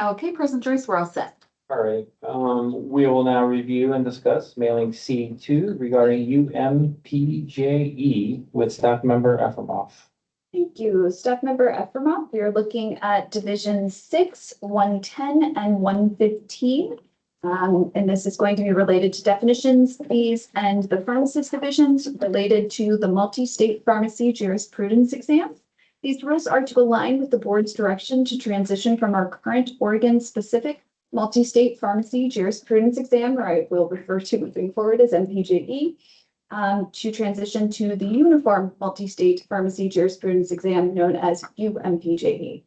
Okay, President Joyce, we're all set. All right, we will now review and discuss mailing C2 regarding UMPJE with staff member Efremov. Thank you. Staff member Efremov, we are looking at Division 6, 110, and 115. And this is going to be related to definitions, fees, and the pharmacist divisions related to the multi-state pharmacy jurisprudence exam. These rules are to align with the board's direction to transition from our current Oregon-specific multi-state pharmacy jurisprudence exam, or I will refer to moving forward as MPJE, to transition to the uniform multi-state pharmacy jurisprudence exam known as UMPJE.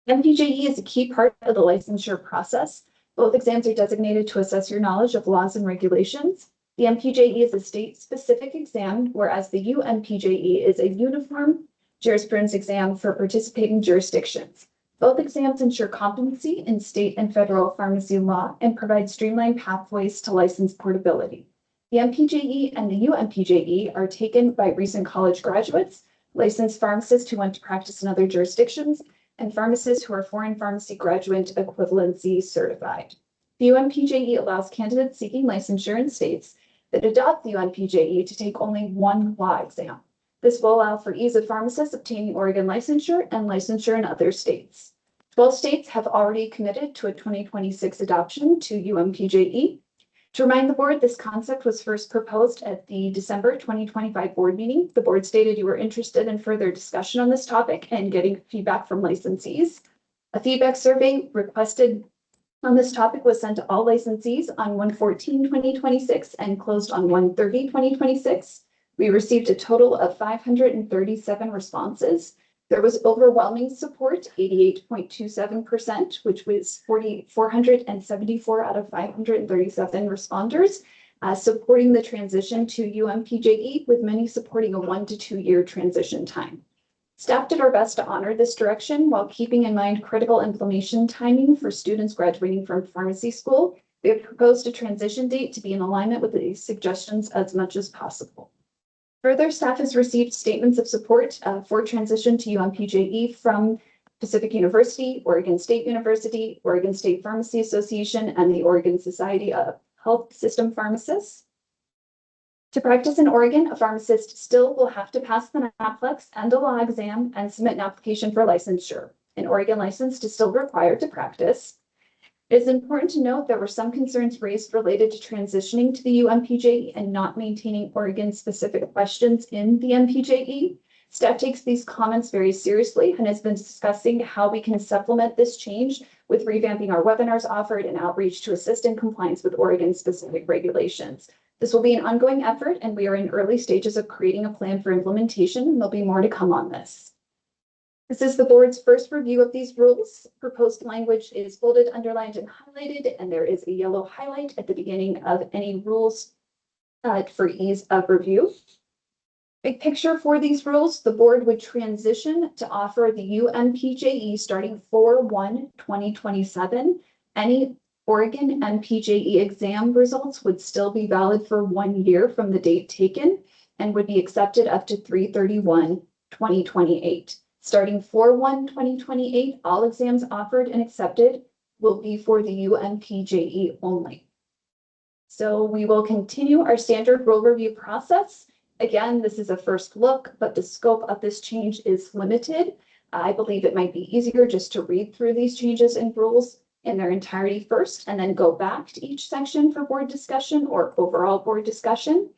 MPJE is a key part of the licensure process. Both exams are designated to assess your knowledge of laws and regulations. The MPJE is a state-specific exam, whereas the UMPJE is a uniform jurisprudence exam for participating jurisdictions. Both exams ensure competency in state and federal pharmacy law and provide streamlined pathways to license portability. The MPJE and the UMPJE are taken by recent college graduates, licensed pharmacists who want to practice in other jurisdictions, and pharmacists who are foreign pharmacy graduate equivalency certified. The UMPJE allows candidates seeking licensure in states that adopt the UMPJE to take only one law exam. This will allow for ease of pharmacists obtaining Oregon licensure and licensure in other states. 12 states have already committed to a 2026 adoption to UMPJE. To remind the board, this concept was first proposed at the December 2025 board meeting. The board stated you were interested in further discussion on this topic and getting feedback from licensees. A feedback survey requested on this topic was sent to all licensees on 1/14/2026 and closed on 1/30/2026. We received a total of 537 responses. There was overwhelming support, 88.27%, which was 474 out of 537 responders, supporting the transition to UMPJE, with many supporting a 1 to 2 year transition time. Staff did our best to honor this direction while keeping in mind critical implementation timing for students graduating from pharmacy school. We have proposed a transition date to be in alignment with these suggestions as much as possible. Further, staff has received statements of support for transition to UMPJE from Pacific University, Oregon State University, Oregon State Pharmacy Association, and the Oregon Society of Health System Pharmacists. To practice in Oregon, a pharmacist still will have to pass the NAPLEX and a law exam and submit an application for licensure. An Oregon license is still required to practice. It is important to note there were some concerns raised related to transitioning to the UMPJE and not maintaining Oregon-specific questions in the MPJE. Staff takes these comments very seriously and has been discussing how we can supplement this change with revamping our webinars offered and outreach to assist in compliance with Oregon-specific regulations. This will be an ongoing effort, and we are in early stages of creating a plan for implementation, and there'll be more to come on this. This is the board's first review of these rules. Proposed language is bolded, underlined, and highlighted, and there is a yellow highlight at the beginning of any rules for ease of review. Big picture for these rules, the board would transition to offer the UMPJE starting 4/1/2027. Any Oregon MPJE exam results would still be valid for 1 year from the date taken and would be accepted up to 3/31/2028. Starting 4/1/2028, all exams offered and accepted will be for the UMPJE only. So we will continue our standard rule review process. Again, this is a first look, but the scope of this change is limited. I believe it might be easier just to read through these changes and rules in their entirety first, and then go back to each section for board discussion or overall board discussion.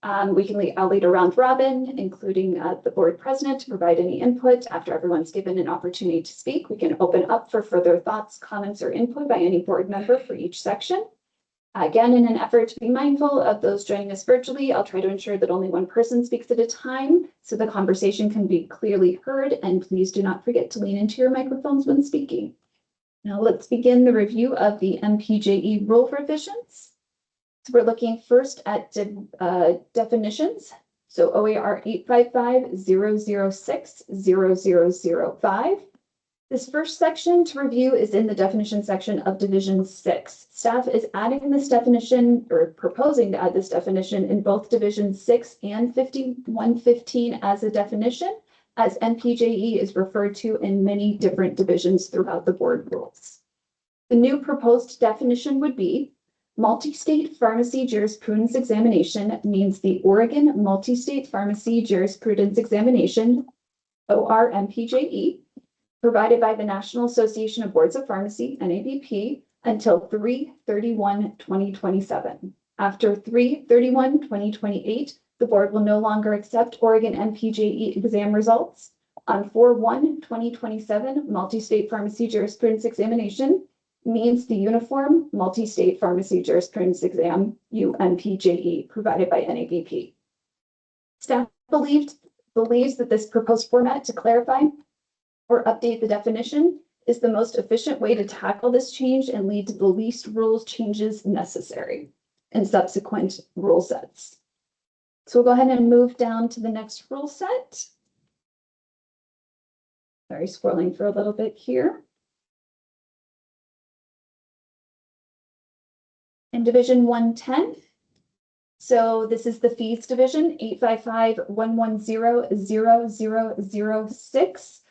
I'll lead a round robin, including the board president, to provide any input. After everyone's given an opportunity to speak, we can open up for further thoughts, comments, or input by any board member for each section. Again, in an effort to be mindful of those joining us virtually, I'll try to ensure that only one person speaks at a time so the conversation can be clearly heard, and please do not forget to lean into your microphones when speaking. Now let's begin the review of the MPJE rule revisions. So we're looking first at definitions. So OAR 855-006-0005. This first section to review is in the definition section of Division 6. Staff is adding this definition, or proposing to add this definition, in both Division 6 and 5115 as a definition, as MPJE is referred to in many different divisions throughout the board rules. The new proposed definition would be multi-state pharmacy jurisprudence examination means the Oregon Multi-State Pharmacy Jurisprudence Examination, ORMPJE, provided by the National Association of Boards of Pharmacy, NABP, until 3/31/2027. After 3/31/2028, the board will no longer accept Oregon NPJE exam results. On 4/1/2027, multi-state pharmacy jurisprudence examination means the Uniform Multi-State Pharmacy Jurisprudence Exam, UMPJE, provided by NABP. Staff believes that this proposed format to clarify or update the definition is the most efficient way to tackle this change and lead to the least rules changes necessary in subsequent rule sets. So we'll go ahead and move down to the next rule set. Sorry, scrolling for a little bit here. In Division 110, so this is the fees division, 855-110-0006.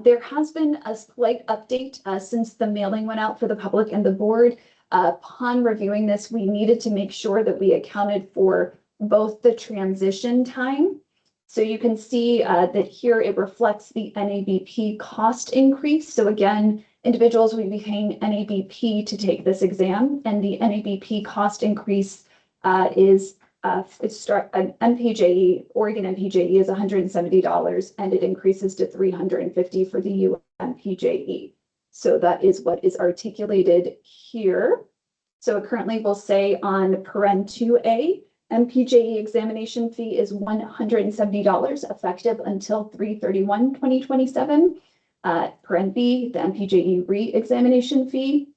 There has been a slight update since the mailing went out for the public and the board. Upon reviewing this, we needed to make sure that we accounted for both the transition time. So you can see that here it reflects the NABP cost increase. So again, individuals will be paying NABP to take this exam, and the NABP cost increase is MPJE, Oregon MPJE is $170, and it increases to $350 for the UMPJE. So that is what is articulated here. So it currently will say on paren 2A, MPJE examination fee is $170 effective until 3/31/2027. Paren B, the MPJE re-examination fee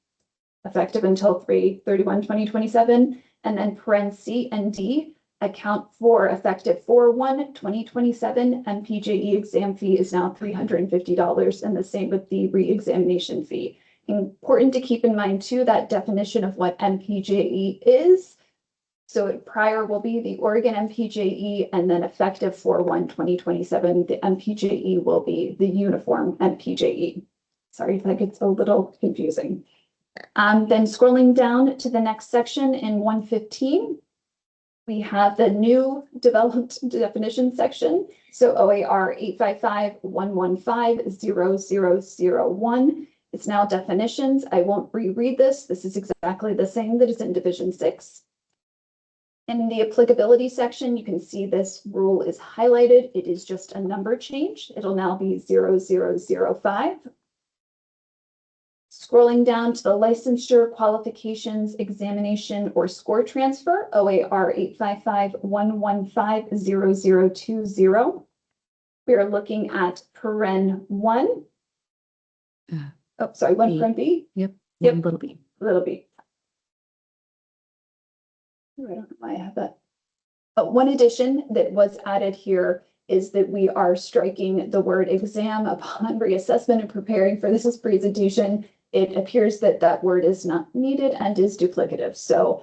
effective until 3/31/2027. And then paren C and D account for effective 4/1/2027. MPJE exam fee is now $350, and the same with the re-examination fee. Important to keep in mind too, that definition of what MPJE is. So prior will be the Oregon MPJE, and then effective 4/1/2027, the MPJE will be the uniform MPJE. Sorry if that gets a little confusing. Then scrolling down to the next section in 115, we have the new developed definition section. So OAR 855-115-0001. It's now definitions. I won't reread this. This is exactly the same that is in Division 6. In the applicability section, you can see this rule is highlighted. It is just a number change. It'll now be 0005. Scrolling down to the licensure, qualifications, examination, or score transfer, OAR 855-115-0020. We are looking at paren 1. Oh, sorry, 1 paren B? Yep. Little b. I don't know why I have that. But one addition that was added here is that we are striking the word exam upon reassessment and preparing for this presentation. It appears that that word is not needed and is duplicative. So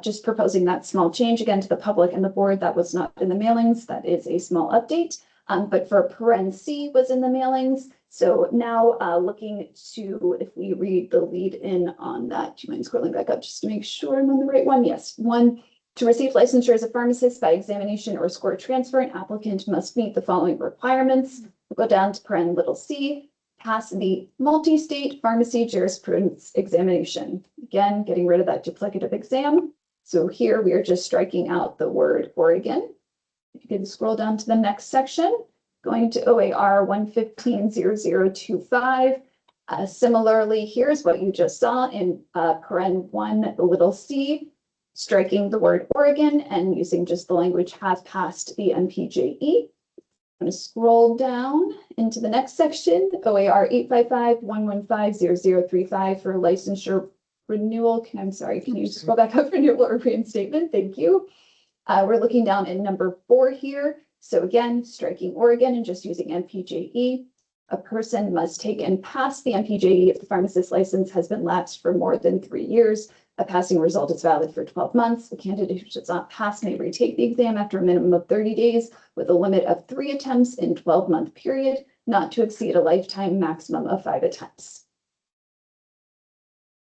just proposing that small change again to the public and the board. That was not in the mailings. That is a small update. But for paren C was in the mailings. So now looking to, if we read the lead in on that, do you mind scrolling back up just to make sure I'm on the right one? Yes. 1, to receive licensure as a pharmacist by examination or score transfer, an applicant must meet the following requirements. We'll go down to paren little c, pass the multi-state pharmacy jurisprudence examination. Again, getting rid of that duplicative exam. So here we are just striking out the word Oregon. If you can scroll down to the next section, going to OAR 115-0025. Similarly, here's what you just saw in paren 1 little c, striking the word Oregon and using just the language has passed the MPJE. I'm going to scroll down into the next section, OAR 855-115-0035 for licensure renewal. Can you scroll back up, renewal or reinstatement? Thank you. We're looking down at number 4 here. So again, striking Oregon and just using MPJE. A person must take and pass the MPJE if the pharmacist license has been lapsed for more than 3 years. A passing result is valid for 12 months. A candidate who does not pass may retake the exam after a minimum of 30 days with a limit of 3 attempts in 12-month period, not to exceed a lifetime maximum of 5 attempts.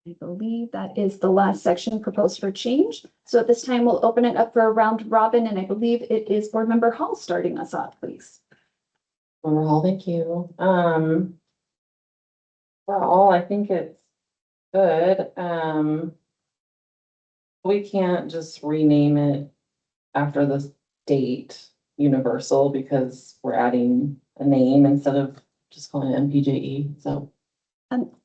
I believe that is the last section proposed for change. So at this time, we'll open it up for a round robin, and I believe it is Board Member Hall starting us off, please. Well, thank you. Well, I think it's good. We can't just rename it after the state universal because we're adding a name instead of just calling it MPJE, so.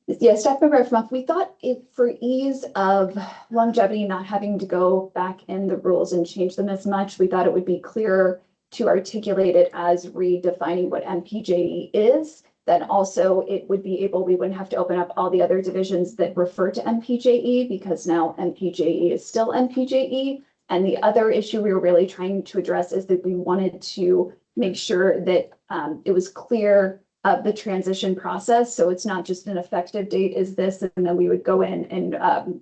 Yeah, Staff Member Efroff, we thought if for ease of longevity, not having to go back in the rules and change them as much, we thought it would be clearer to articulate it as redefining what MPJE is. Then also it would be able, we wouldn't have to open up all the other divisions that refer to MPJE because now MPJE is still MPJE. And the other issue we were really trying to address is that we wanted to make sure that it was clear of the transition process. So it's not just an effective date is this, and then we would go in and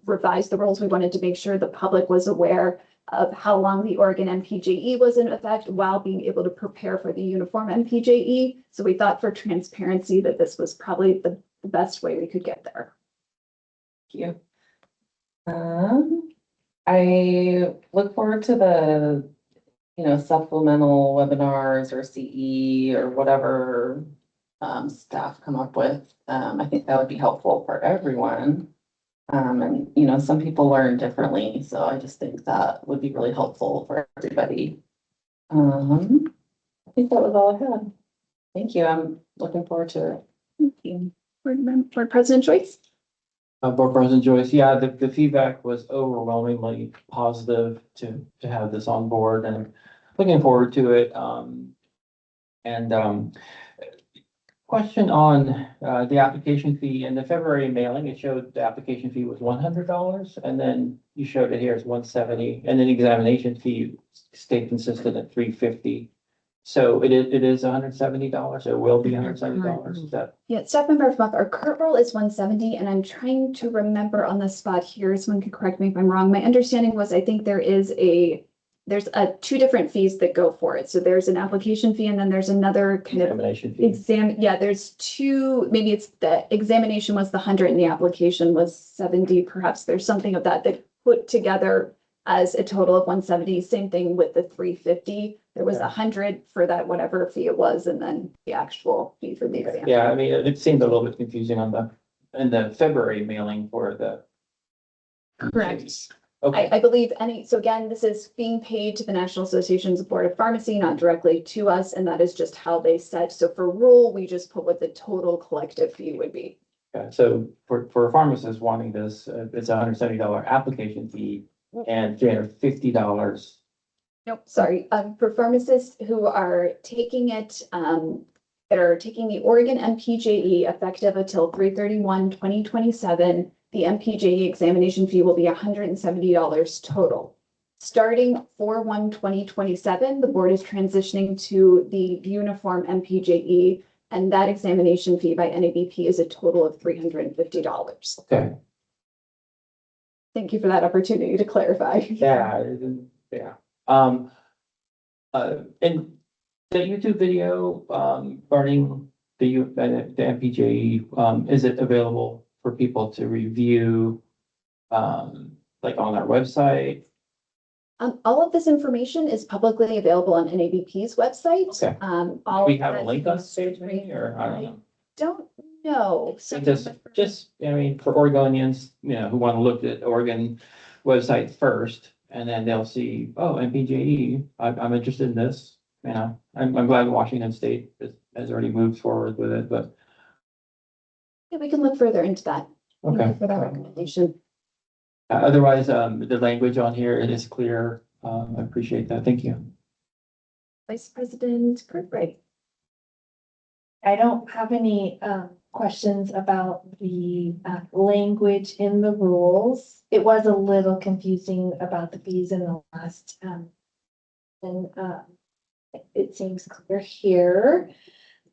revise the rules. We wanted to make sure the public was aware of how long the Oregon MPJE was in effect while being able to prepare for the uniform MPJE. So we thought for transparency that this was probably the best way we could get there. Thank you. I look forward to the, supplemental webinars or CE or whatever staff come up with. I think that would be helpful for everyone. And, some people learn differently, so I just think that would be really helpful for everybody. I think that was all I had. Thank you. I'm looking forward to it. Thank you. Board President Joyce. Board President Joyce, yeah, the feedback was overwhelmingly positive to have this on board and looking forward to it. Question on the application fee. In the February mailing, it showed the application fee was $100, and then you showed it here as $170, and then examination fee stayed consistent at $350. So it is $170. It will be $170. Is that? Yeah, Staff Member Fluff, our current roll is 170, and I'm trying to remember on the spot here. Someone can correct me if I'm wrong. My understanding was I think there's two different fees that go for it. So there's an application fee and then there's another kind of Examination fee. yeah, there's two, maybe it's the examination was the 100 and the application was 70. Perhaps there's something of that put together as a total of 170. Same thing with the 350. There was 100 for that, whatever fee it was, and then the actual fee for the exam. Yeah, I mean, it seemed a little bit confusing in the February mailing for the. Correct. Okay, I believe so again, this is being paid to the National Association's Board of Pharmacy, not directly to us, and that is just how they set. So for rule, we just put what the total collective fee would be. okay, so for a pharmacist wanting this, it's a $170 application fee and $350. Nope, sorry. For pharmacists who are taking it, that are taking the Oregon MPJE effective until 3/31/2027, the MPJE examination fee will be $170 total. Starting 4/1/2027, the board is transitioning to the uniform MPJE, and that examination fee by NABP is a total of $350. Okay, Thank you for that opportunity to clarify. yeah, yeah. And the YouTube video, regarding the MPJE, is it available for people to review, like on our website? All of this information is publicly available on NABP's website. Okay. All Do we of have a that link on is- page maybe, or I don't know? Don't know. So- Just, I mean, for Oregonians, who want to look at Oregon website first, and then they'll see, oh, MPJE, I'm interested in this, I'm glad Washington State has already moved forward with it, but, Yeah, we can look further into that. Thank you okay. for that recommendation. Otherwise, the language on here, it is clear, I appreciate that, thank you. Vice President Kirkbride. I don't have any questions about the language in the rules. It was a little confusing about the fees in the last, and it seems clear here.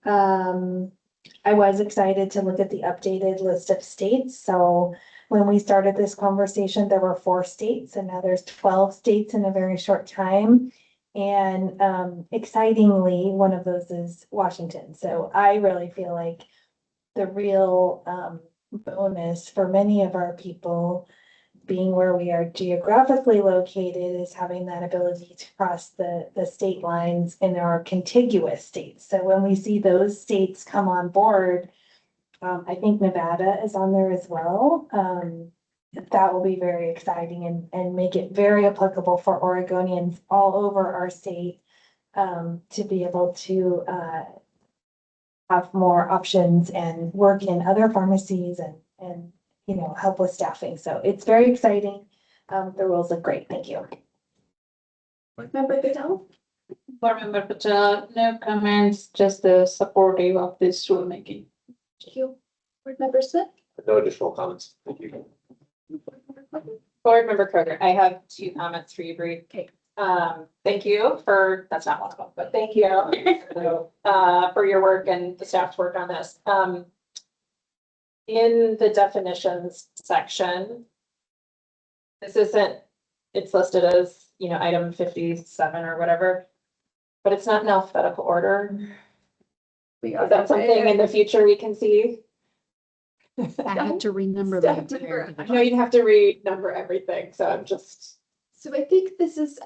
I was excited to look at the updated list of states. So when we started this conversation, there were 4 states, and now there's 12 states in a very short time. And excitingly, one of those is Washington. So I really feel like the real bonus for many of our people, being where we are geographically located, is having that ability to cross the state lines in our contiguous states. So when we see those states come on board, I think Nevada is on there as well. That will be very exciting and make it very applicable for Oregonians all over our state, to be able to, have more options and work in other pharmacies and, you know, help with staffing. So it's very exciting. The rules look great. Thank you. Member Goodell? Board Member Patel, no comments, just the supportive of this rulemaking. Thank you. Board Member Smith? No additional comments. Thank you. Board Member Kroger, I have 2 comments for you, Bree. Okay. Thank you for, that's not one of them, but thank you for your work and the staff's work on this. In the definitions section, this isn't, it's listed as, you know, item 57 or whatever, but it's not in alphabetical order. Is that something in the future we can see? I have to renumber Step my entire number. I know you'd have to renumber everything, so I'm just. So I think this is,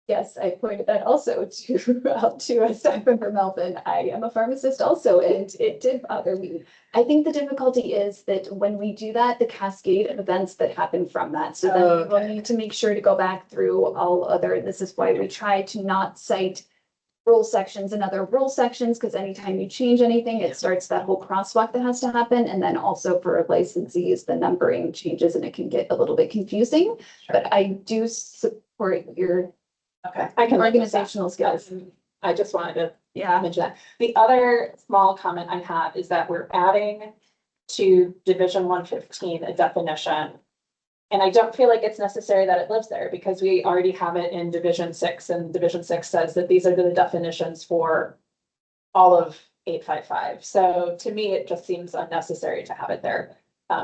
yes, I pointed that also to staff member Melvin. I am a pharmacist also, and it did bother me. I think the difficulty is that when we do that, the cascade of events that happen from that. So then we will need to make sure to go back through all other, this is why we try to not cite rule sections and other rule sections, because anytime you change anything, it starts that whole crosswalk that has to happen. And then also for licensees, the numbering changes and it can get a little bit confusing. But I do support your Okay. I can. organizational skills. I just wanted to Yeah. mention that. The other small comment I have is that we're adding to Division 115 a definition. And I don't feel like it's necessary that it lives there because we already have it in Division 6, and Division 6 says that these are the definitions for all of 855. So to me, it just seems unnecessary to have it there,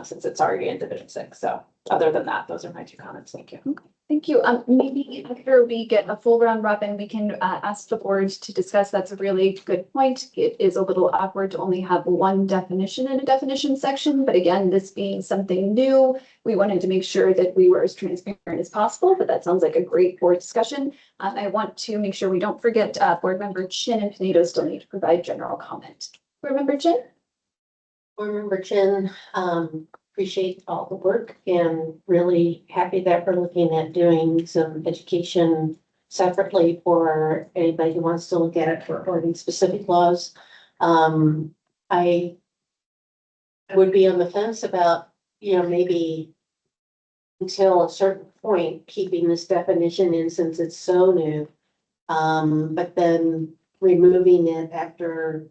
since it's already in Division 6. So other than that, those are my 2 comments. Thank you. Thank you. Maybe after we get a full round robin, we can ask the board to discuss. That's a really good point. It is a little awkward to only have one definition in a definition section, but again, this being something new, we wanted to make sure that we were as transparent as possible, but that sounds like a great board discussion. I want to make sure we don't forget board member Chin and Pinedo still need to provide general comment. Board member Chin? Board Member Chin, appreciate all the work and really happy that we're looking at doing some education separately for anybody who wants to look at it for Oregon specific laws. I would be on the fence about, you know, maybe until a certain point, keeping this definition in since it's so new. But then removing it after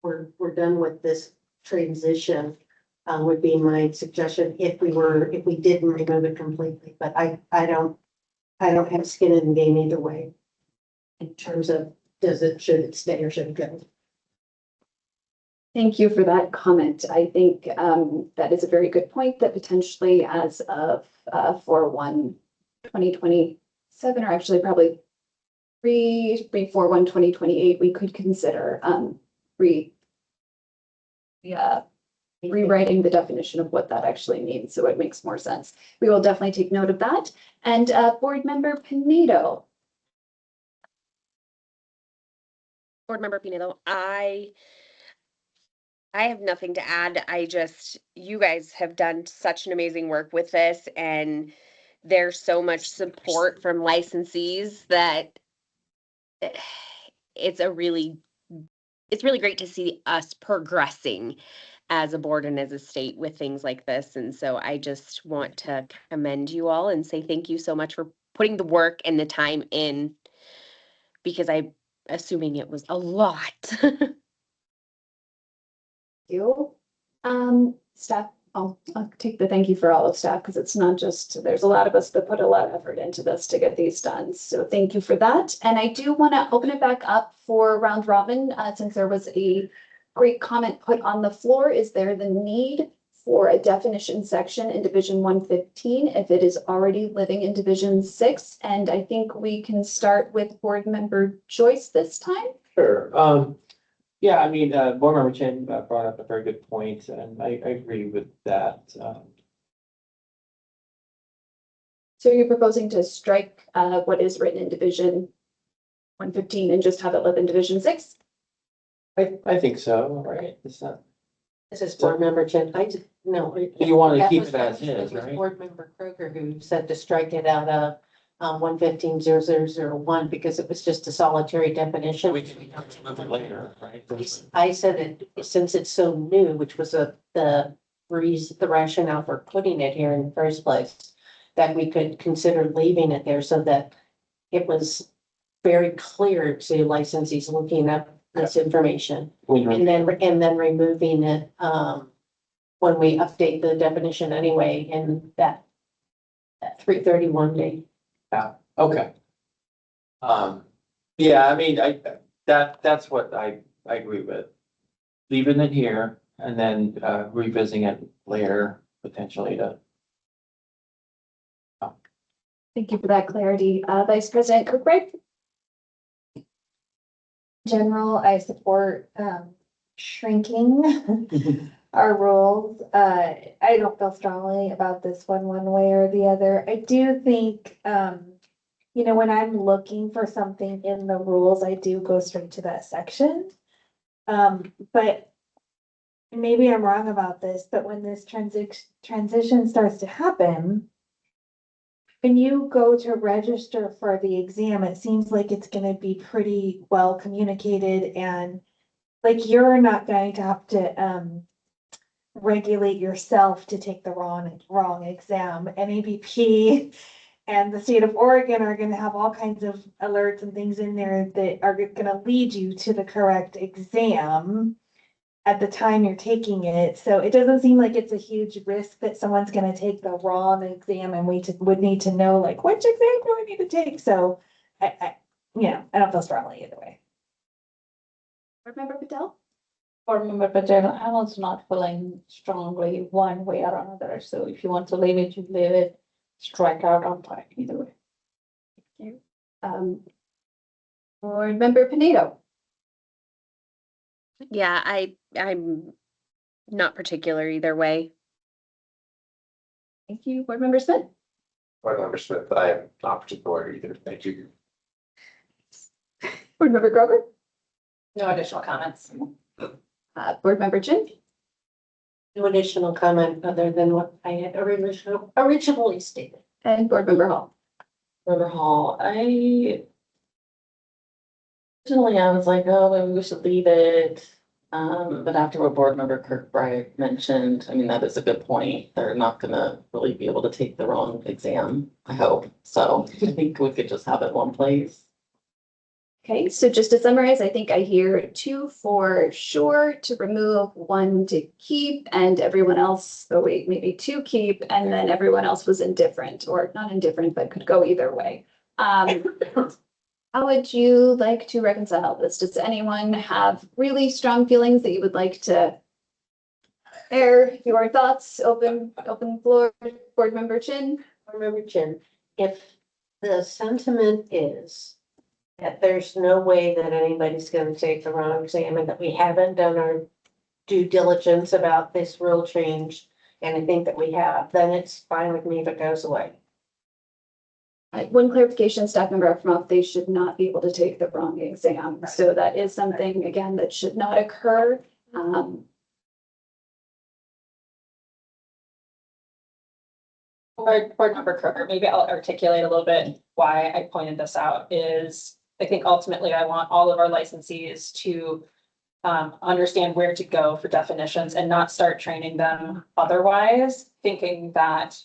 we're done with this transition would be my suggestion if we didn't remove it completely, but I don't have skin in the game either way. In terms of should it stay or should it go? Thank you for that comment. I think that is a very good point that potentially as of 4/1/2027, or actually probably 3/4/1/2028, we could consider rewriting the definition of what that actually means, so it makes more sense. We will definitely take note of that. And board member Pinedo. Board Member Pinedo, I have nothing to add. You guys have done such an amazing work with this, and there's so much support from licensees that it's really great to see us progressing as a board and as a state with things like this. And so I just want to commend you all and say thank you so much for putting the work and the time in, because I'm assuming it was a lot. You, staff, I'll take the thank you for all of staff, because it's not just, there's a lot of us that put a lot of effort into this to get these done. So thank you for that. And I do want to open it back up for round robin, since there was a great comment put on the floor. Is there the need for a definition section in Division 115 if it is already living in Division 6? And I think we can start with board member Joyce this time. Sure. Yeah, I mean, Board Member Chen brought up a very good point, and I agree with that. So you're proposing to strike what is written in Division 115 and just have it live in Division 6? I think so, right? It's not, This is board member Jen, no. you want to that keep was- it as that is, was right? Board member Kroger who said to strike it out of 115.0001 because it was just a solitary definition. We can move it later, right? I said it, since it's so new, which was the reason, the rationale for putting it here in the first place, that we could consider leaving it there so that it was very clear to licensees looking up this information. And then removing it, when we update the definition anyway in that 3/31 date. Okay. Yeah, I mean, that's what I agree with. Leaving it here and then revisiting it later, potentially to. Thank you for that clarity. Vice President Kirkbride? General, I support shrinking our rules. I don't feel strongly about this one way or the other. I do think, when I'm looking for something in the rules, I do go straight to that section. But maybe I'm wrong about this, but when this transition starts to happen, when you go to register for the exam, it seems like it's gonna be pretty well communicated and like you're not going to have to regulate yourself to take the wrong exam. NABP and the state of Oregon are gonna have all kinds of alerts and things in there that are gonna lead you to the correct exam at the time you're taking it. So it doesn't seem like it's a huge risk that someone's gonna take the wrong exam and we would need to know like, which exam do I need to take? So I don't feel strongly either way. Board Member Patel? Board Member Patel, I'm also not feeling strongly one way or another, so if you want to leave it, you leave it, strike out on fine, either way. Board Member Pinedo? Yeah, I'm not particular either way. Thank you. Board Member Smith? Board member Smith, I am not particular either. Thank you. Board Member Grover? No additional comments. Board Member Chin? No additional comment other than what I had originally stated. And Board Member Hall? Member Hall, originally I was like, oh, maybe we should leave it. But after what Board Member Kirkbride mentioned, I mean, that is a good point. They're not gonna really be able to take the wrong exam, I hope. So I think we could just have it one place. Okay, so just to summarize, I think I hear 2 for sure to remove, 1 to keep, and everyone else, oh wait, maybe 2 keep, and then everyone else was indifferent, or not indifferent, but could go either way. How would you like to reconcile this? Does anyone have really strong feelings that you would like to air your thoughts? Open floor, Board Member Chin? Board member Jen, if the sentiment is that there's no way that anybody's gonna take the wrong exam and that we haven't done our due diligence about this rule change, and I think that we have, then it's fine with me if it goes away. One clarification, staff member Efremov, they should not be able to take the wrong exam. So that is something, again, that should not occur. Board Member Kroger, maybe I'll articulate a little bit why I pointed this out is I think ultimately I want all of our licensees to understand where to go for definitions and not start training them otherwise, thinking that,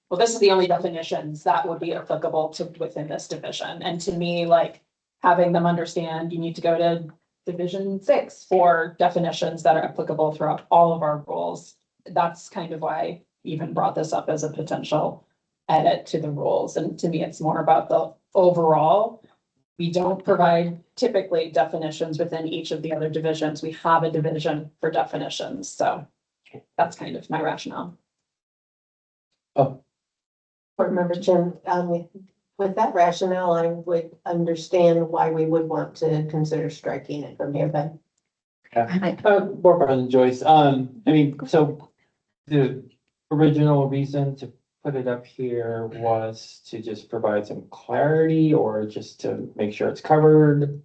well, this is the only definitions that would be applicable to within this division. And to me, like having them understand you need to go to Division 6 for definitions that are applicable throughout all of our rules. That's kind of why I even brought this up as a potential edit to the rules. And to me, it's more about the overall. We don't provide typically definitions within each of the other divisions. We have a division for definitions. So that's kind of my rationale. Oh, Board member Jen, with that rationale, I would understand why we would want to consider striking it from here, but Board President Joyce, I mean, so the original reason to put it up here was to just provide some clarity or just to make sure it's covered?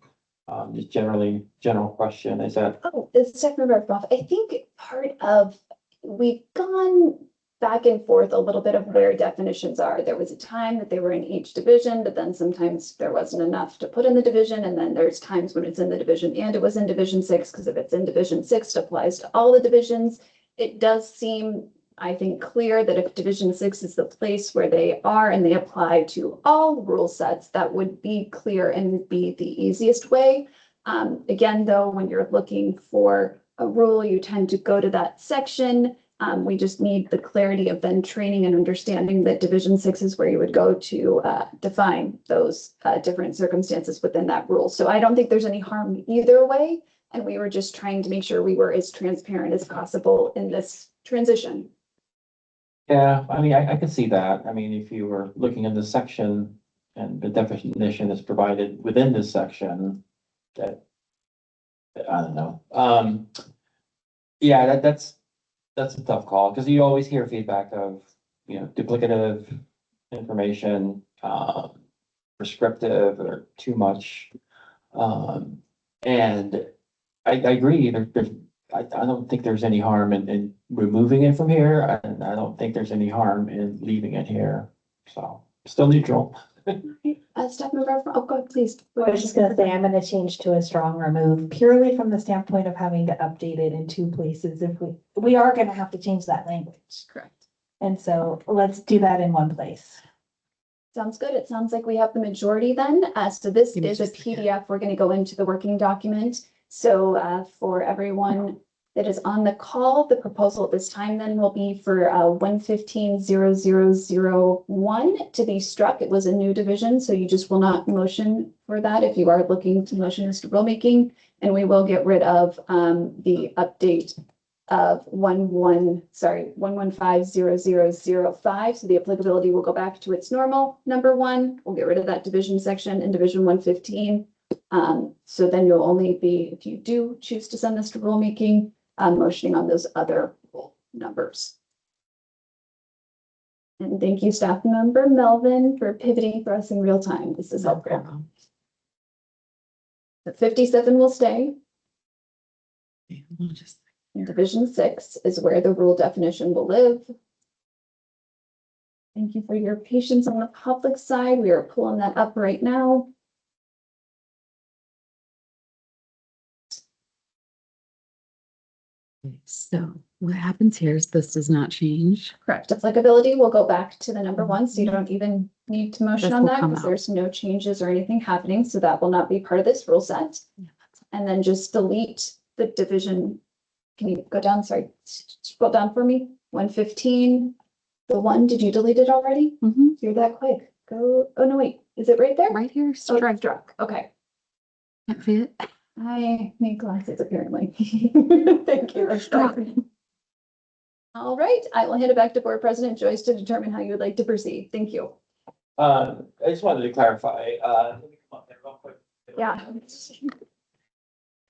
Just general question, is that, Oh, it's Steph Member Ruff. I think part of, we've gone back and forth a little bit of where definitions are. There was a time that they were in each division, but then sometimes there wasn't enough to put in the division. And then there's times when it's in the division and it was in Division 6, because if it's in Division 6, it applies to all the divisions. It does seem, I think, clear that if Division 6 is the place where they are and they apply to all rule sets, that would be clear and would be the easiest way. Again, though, when you're looking for a rule, you tend to go to that section. We just need the clarity of then training and understanding that Division 6 is where you would go to define those different circumstances within that rule. So I don't think there's any harm either way. And we were just trying to make sure we were as transparent as possible in this transition. yeah, I mean, I could see that. I mean, if you were looking at the section and the definition is provided within this section, that, I don't know. Yeah, that's a tough call, because you always hear feedback of, duplicative information, prescriptive or too much. And I agree, I don't think there's any harm in removing it from here, and I don't think there's any harm in leaving it here, so still neutral. Steph Member, oh, go ahead, please. I was just gonna say, I'm gonna change to a strong remove purely from the standpoint of having to update it in two places. If we are gonna have to change that language. Correct. And so let's do that in one place. Sounds good. It sounds like we have the majority then. So this Give me is a just a second. PDF. We're going to go into the working document. So for everyone that is on the call, the proposal at this time then will be for 115-0001 to be struck. It was a new division, so you just will not motion for that if you are looking to motion as to rulemaking. And we will get rid of the update of 115-0005. So the applicability will go back to its normal number 1. We'll get rid of that division section in Division 115. So then you'll only be, if you do choose to send this to rulemaking, motioning on those other rule numbers. And thank you, Staff Member Melvin, for pivoting for us in real time. This is helpful. The 57 will stay. And Division 6 is where the rule definition will live. Thank you for your patience on the public side. We are pulling that up right now. So what happens here is this does not change. Correct. Applicability will go back to the number 1, so you don't even need to motion This on will that come because out. there's no changes or anything happening. So that will not be part of this rule set. And then just delete the division. Can you go down? Sorry, scroll down for me. 115. The 1, did you delete it already? You're that quick. Go. Oh, no, wait. Is it right there? Right here, Oh, strike, struck. Okay. can't see it. I need glasses apparently. Thank you. That's Struck. fine. All right, I will hand it back to Board President Joyce to determine how you would like to proceed. Thank you. I just wanted to clarify, let me come up there real quick. Yeah.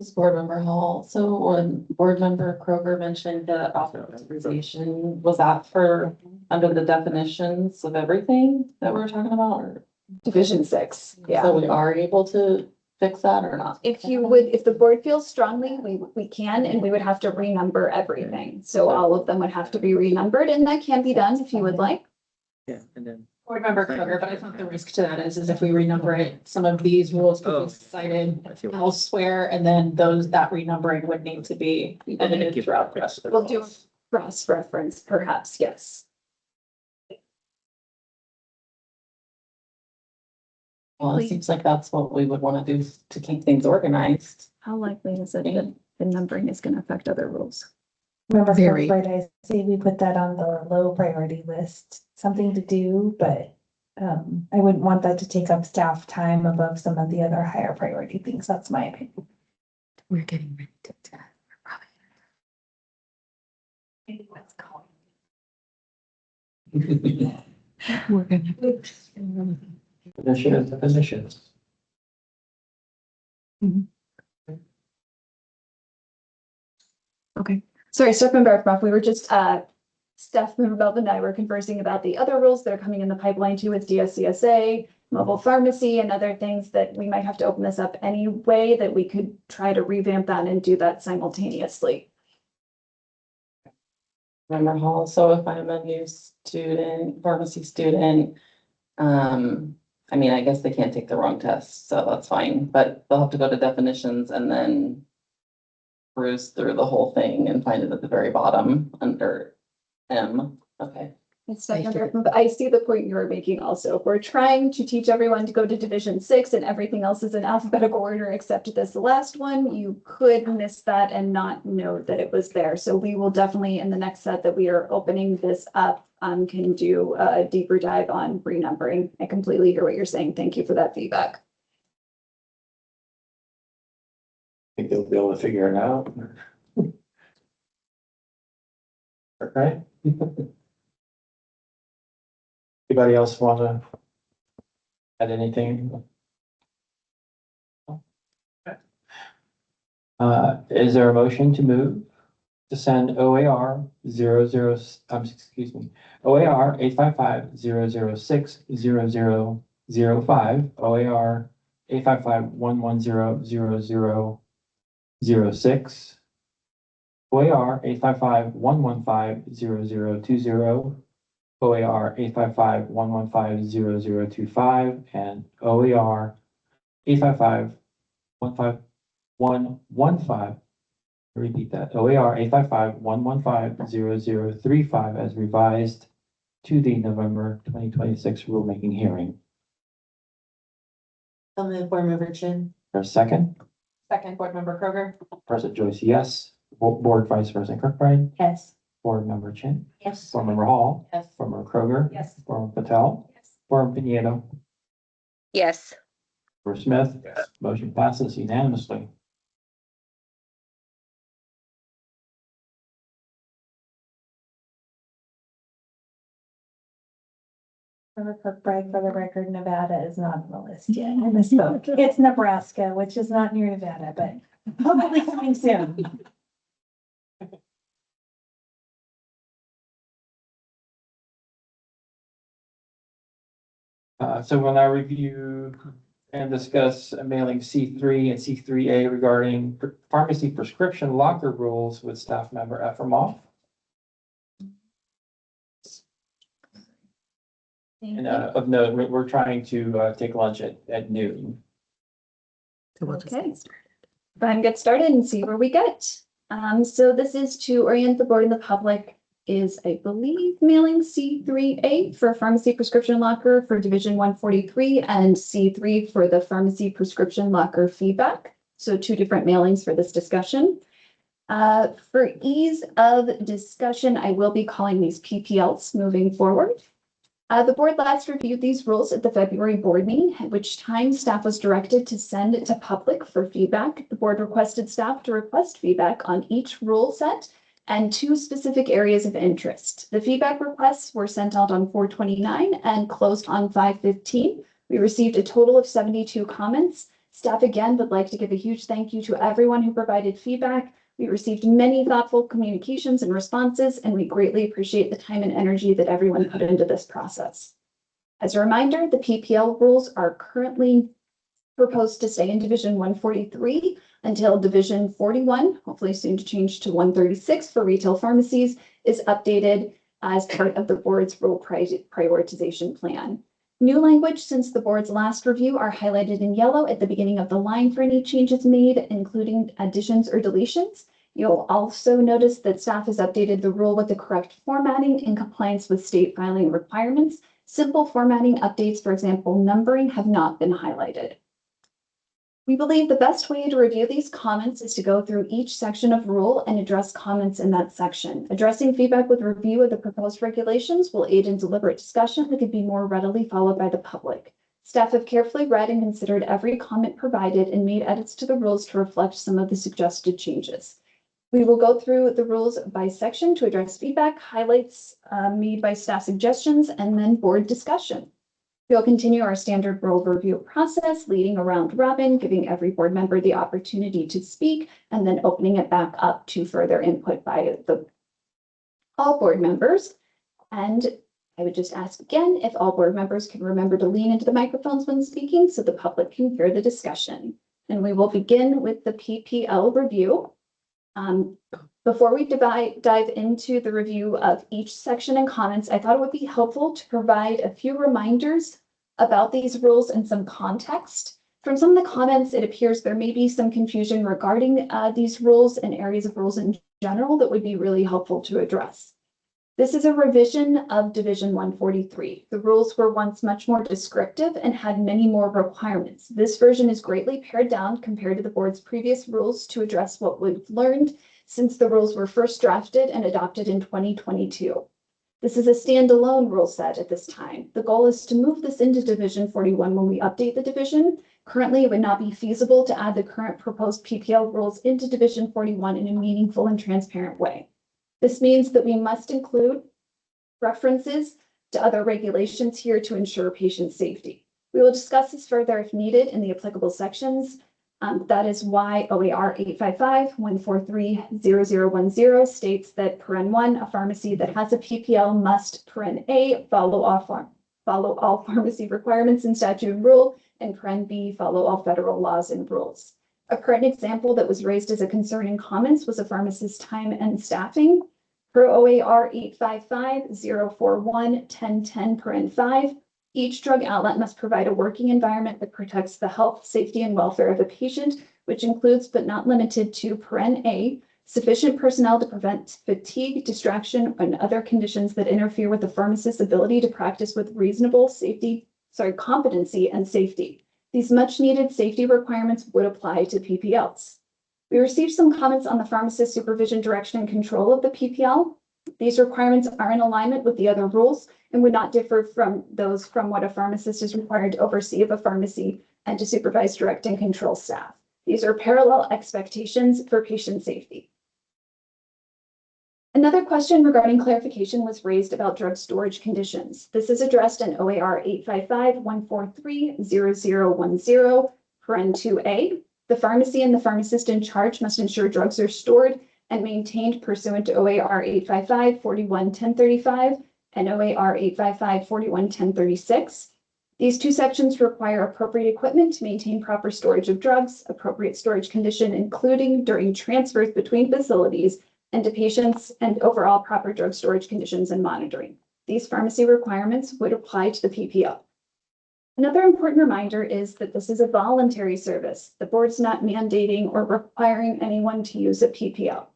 This Board Member Hall, so when Board Member Kroger mentioned the authorization, was that for under the definitions of everything that we were talking about, or? Division 6, yeah. So we are able to fix that or not? If you would, if the board feels strongly, we can, and we would have to renumber everything. So all of them would have to be renumbered, and that can be done if you would like. Yeah, and then. Board Member Kroger, but I thought the risk to that is if we renumber it, some of these rules could be cited elsewhere, and then that renumbering would need to be edited throughout the rest of the We'll do rules. cross-reference, perhaps, yes. Well, it seems like that's what we would want to do to keep things organized. How likely is it that the numbering is going to affect other rules? Remember, Very. I say we put that on the low priority list, something to do, but I wouldn't want that to take up staff time above some of the other higher priority things. That's my opinion. We're getting ready to. We're gonna. Positions. Okay, sorry, Staff Member Efroff, we were just, Staff Member Belvin and I were conversing about the other rules that are coming in the pipeline too with DSCSA, mobile pharmacy and other things that we might have to open this up anyway, that we could try to revamp that and do that simultaneously. Member Hall, so if I'm a new student, pharmacy student, I mean, I guess they can't take the wrong test, so that's fine, but they'll have to go to definitions and then cruise through the whole thing and find it at the very bottom under M. Okay. Staff Member, but I see the point you were making also. If we're trying to teach everyone to go to Division 6 and everything else is in alphabetical order except this last one, you could miss that and not know that it was there. So we will definitely, in the next set that we are opening this up, can do a deeper dive on renumbering. I completely hear what you're saying. Thank you for that feedback. Think they'll be able to figure it out. Okay. Anybody else want to add anything? Is there a motion to move to send OAR OAR 855-006-0005, OAR 855-110-0006, OAR 855-115-0020, OAR 855-115-0025, and OAR 855-15115. Repeat that, OAR 855-115-0035 as revised to the November 2026 rulemaking hearing. I'll move Board Member Chin. For a second, Second, Board Member Kroger. President Joyce, yes. Board Vice President Kirkbride, Yes. Board Member Chin, Yes. Board Member Hall, Yes. Board Member Kroger, Yes. Board Member Patel, Yes. Board Member Pinheiro, Yes. Board Smith. Yes. Motion passes unanimously. Member Kirkbride, for the record, Nevada is not on the list yet. I misspoke. It's Nebraska, which is not near Nevada, but hopefully coming soon. So we'll now review and discuss mailing C3 and C3A regarding pharmacy prescription locker rules with Staff Member Efremoff. And of note, we're trying to take lunch at noon. So we'll just Okay. get started. Go ahead and get started and see where we get. So this is to orient the board and the public is, I believe, mailing C3A for pharmacy prescription locker for Division 143 and C3 for the pharmacy prescription locker feedback. So two different mailings for this discussion. For ease of discussion, I will be calling these PPLs moving forward. The board last reviewed these rules at the February board meeting, at which time staff was directed to send it to public for feedback. The board requested staff to request feedback on each rule set and two specific areas of interest. The feedback requests were sent out on 4/29 and closed on 5/15. We received a total of 72 comments. Staff again would like to give a huge thank you to everyone who provided feedback. We received many thoughtful communications and responses, and we greatly appreciate the time and energy that everyone put into this process. As a reminder, the PPL rules are currently proposed to stay in Division 143 until Division 41, hopefully soon to change to 136 for retail pharmacies, is updated as part of the board's rule prioritization plan. New language since the board's last review are highlighted in yellow at the beginning of the line for any changes made, including additions or deletions. You'll also notice that staff has updated the rule with the correct formatting in compliance with state filing requirements. Simple formatting updates, for example, numbering, have not been highlighted. We believe the best way to review these comments is to go through each section of rule and address comments in that section. Addressing feedback with review of the proposed regulations will aid in deliberate discussion that could be more readily followed by the public. Staff have carefully read and considered every comment provided and made edits to the rules to reflect some of the suggested changes. We will go through the rules by section to address feedback, highlights made by staff suggestions, and then board discussion. We'll continue our standard rule review process, leading a round robin, giving every board member the opportunity to speak, and then opening it back up to further input by all board members. And I would just ask again, if all board members can remember to lean into the microphones when speaking so the public can hear the discussion. And we will begin with the PPL review. Before we dive into the review of each section and comments, I thought it would be helpful to provide a few reminders about these rules and some context. From some of the comments, it appears there may be some confusion regarding these rules and areas of rules in general that would be really helpful to address. This is a revision of Division 143. The rules were once much more descriptive and had many more requirements. This version is greatly pared down compared to the board's previous rules to address what we've learned since the rules were first drafted and adopted in 2022. This is a standalone rule set at this time. The goal is to move this into Division 41 when we update the division. Currently, it would not be feasible to add the current proposed PPL rules into Division 41 in a meaningful and transparent way. This means that we must include references to other regulations here to ensure patient safety. We will discuss this further if needed in the applicable sections. That is why OAR 855-143-0010 states that (1) a pharmacy that has a PPL must (a) follow all pharmacy requirements in statute and rule, and (b) follow all federal laws and rules. A current example that was raised as a concern in comments was a pharmacist's time and staffing. Per OAR 855-041-1010 (5), each drug outlet must provide a working environment that protects the health, safety, and welfare of the patient, which includes but not limited to (a) sufficient personnel to prevent fatigue, distraction, and other conditions that interfere with the pharmacist's ability to practice with reasonable competency and safety. These much-needed safety requirements would apply to PPLs. We received some comments on the pharmacist supervision, direction, and control of the PPL. These requirements are in alignment with the other rules and would not differ from what a pharmacist is required to oversee of a pharmacy and to supervise, direct, and control staff. These are parallel expectations for patient safety. Another question regarding clarification was raised about drug storage conditions. This is addressed in OAR 855-143-0010 (2A). The pharmacy and the pharmacist in charge must ensure drugs are stored and maintained pursuant to OAR 855-41-1035 and OAR 855-41-1036. These two sections require appropriate equipment to maintain proper storage of drugs, appropriate storage condition, including during transfers between facilities and to patients, and overall proper drug storage conditions and monitoring. These pharmacy requirements would apply to the PPL. Another important reminder is that this is a voluntary service. The board's not mandating or requiring anyone to use a PPL.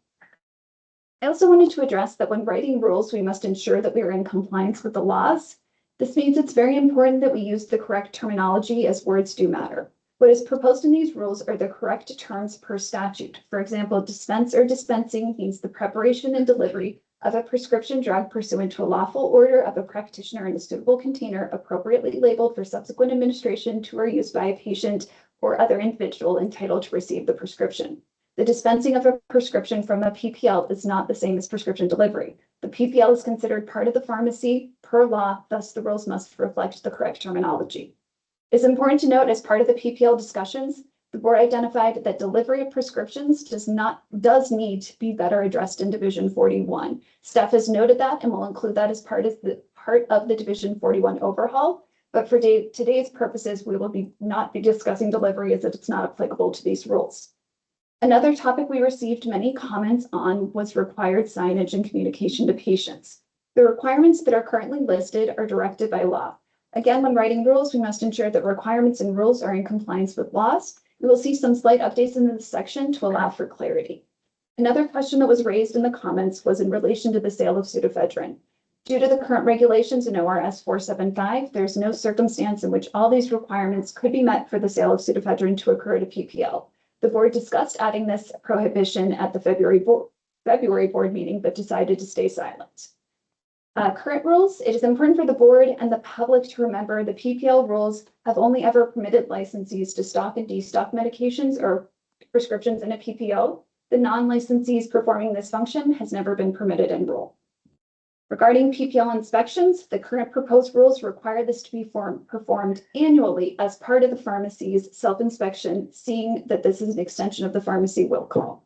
I also wanted to address that when writing rules, we must ensure that we are in compliance with the laws. This means it's very important that we use the correct terminology, as words do matter. What is proposed in these rules are the correct terms per statute. For example, dispense or dispensing means the preparation and delivery of a prescription drug pursuant to a lawful order of a practitioner in a suitable container appropriately labeled for subsequent administration to or use by a patient or other individual entitled to receive the prescription. The dispensing of a prescription from a PPL is not the same as prescription delivery. The PPL is considered part of the pharmacy per law, thus the rules must reflect the correct terminology. It's important to note, as part of the PPL discussions, the board identified that delivery of prescriptions does need to be better addressed in Division 41. Staff has noted that and will include that as part of the Division 41 overhaul. But for today's purposes, we will not be discussing delivery as it's not applicable to these rules. Another topic we received many comments on was required signage and communication to patients. The requirements that are currently listed are directed by law. Again, when writing rules, we must ensure that requirements and rules are in compliance with laws. We will see some slight updates in this section to allow for clarity. Another question that was raised in the comments was in relation to the sale of pseudoephedrine. Due to the current regulations in ORS 475, there's no circumstance in which all these requirements could be met for the sale of pseudoephedrine to occur at a PPL. The board discussed adding this prohibition at the February board meeting, but decided to stay silent. Current rules, it is important for the board and the public to remember the PPL rules have only ever permitted licensees to stock and destock medications or prescriptions in a PPO. The non-licensees performing this function has never been permitted in rule. Regarding PPL inspections, the current proposed rules require this to be performed annually as part of the pharmacy's self-inspection, seeing that this is an extension of the pharmacy will call.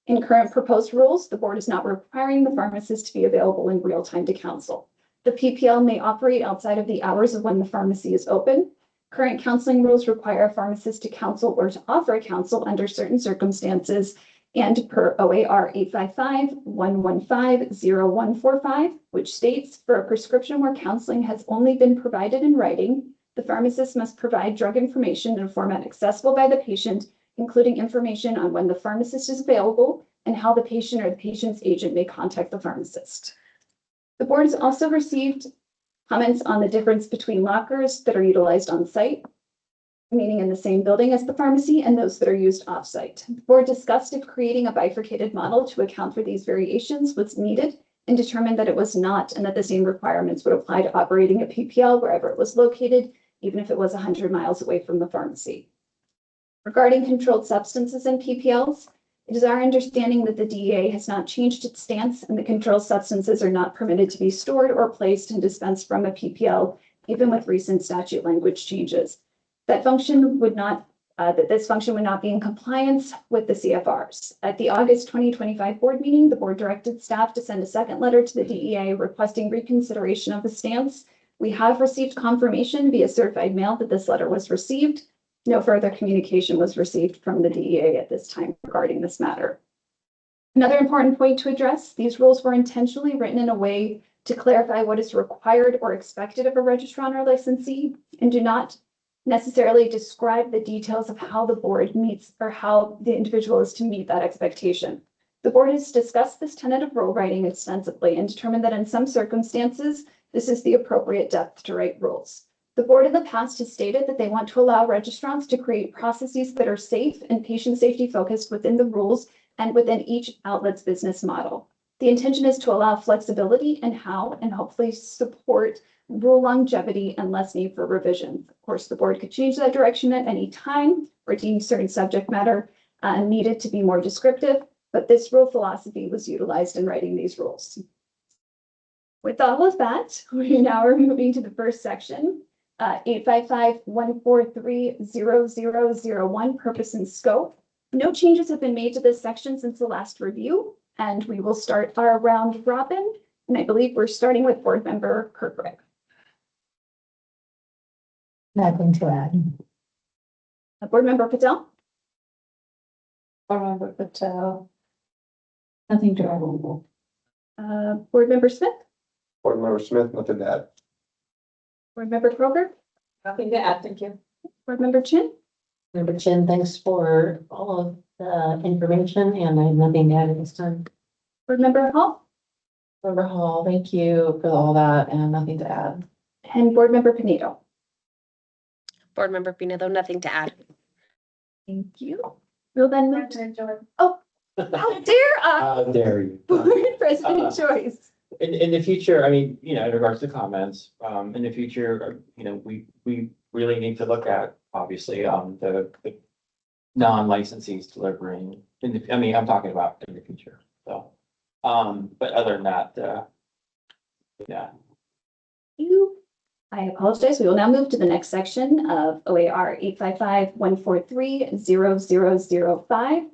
In current proposed rules, the board is not requiring the pharmacist to be available in real time to counsel. The PPL may operate outside of the hours of when the pharmacy is open. Current counseling rules require a pharmacist to counsel or to offer counsel under certain circumstances, and per OAR 855-115-0145, which states, for a prescription where counseling has only been provided in writing, the pharmacist must provide drug information in a format accessible by the patient, including information on when the pharmacist is available and how the patient or the patient's agent may contact the pharmacist. The board has also received comments on the difference between lockers that are utilized on site, meaning in the same building as the pharmacy, and those that are used off-site. The board discussed if creating a bifurcated model to account for these variations was needed and determined that it was not, and that the same requirements would apply to operating a PPL wherever it was located, even if it was 100 miles away from the pharmacy. Regarding controlled substances in PPLs, it is our understanding that the DEA has not changed its stance, and the controlled substances are not permitted to be stored or placed and dispensed from a PPL, even with recent statute language changes. That this function would not be in compliance with the CFRs. At the August 2025 board meeting, the board directed staff to send a second letter to the DEA requesting reconsideration of the stance. We have received confirmation via certified mail that this letter was received. No further communication was received from the DEA at this time regarding this matter. Another important point to address, these rules were intentionally written in a way to clarify what is required or expected of a registrant or licensee, and do not necessarily describe the details of how the board meets or how the individual is to meet that expectation. The board has discussed this tentative rule writing extensively and determined that in some circumstances, this is the appropriate depth to write rules. The board in the past has stated that they want to allow registrants to create processes that are safe and patient safety focused within the rules and within each outlet's business model. The intention is to allow flexibility in how and hopefully support rule longevity and less need for revision. Of course, the board could change that direction at any time or deem certain subject matter needed to be more descriptive, but this rule philosophy was utilized in writing these rules. With all of that, we now are moving to the first section, 855-143-0001, purpose and scope. No changes have been made to this section since the last review, and we will start our round robin. And I believe we're starting with board member Kirkbride. Nothing to add. Board member Patel, Board Member Patel. Nothing to add. board member Smith, Board Member Smith, nothing to add. board member Kroger, Nothing to add, thank you. board member Chin, Member Chin, thanks for all of the information, and I have nothing to add at this time. board member Hall, Member Hall, thank you for all that and nothing to add. and board member Pinedo. Board Member Pinedo, nothing to add. Thank you. We'll then move to, how dare How dare you? board president Joyce. In the future, I mean, in regards to comments, in the future, we really need to look at, obviously, the non-licensees delivering, I'm talking about in the future, so. But other than that, yeah. I apologize. We will now move to the next section of OAR 855-143-0005.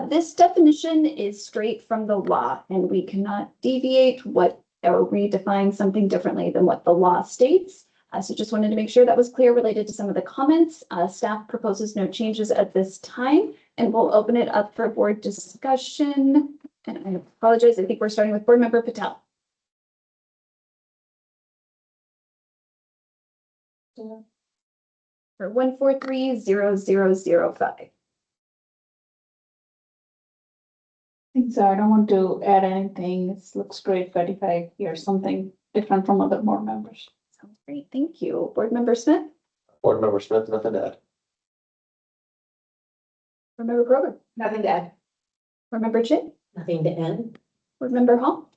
This definition is straight from the law, and we cannot deviate or redefine something differently than what the law states. So just wanted to make sure that was clear related to some of the comments. Staff proposes no changes at this time, and we'll open it up for board discussion. And I apologize. I think we're starting with board member Patel. For 143-0005. So I don't want to add anything. It looks great, but if I hear something different from other board members. Sounds great. Thank you. Board member Smith, Board Member Smith, nothing to add. board member Grover, Nothing to add. board member Chin, Nothing to add. board member Hall.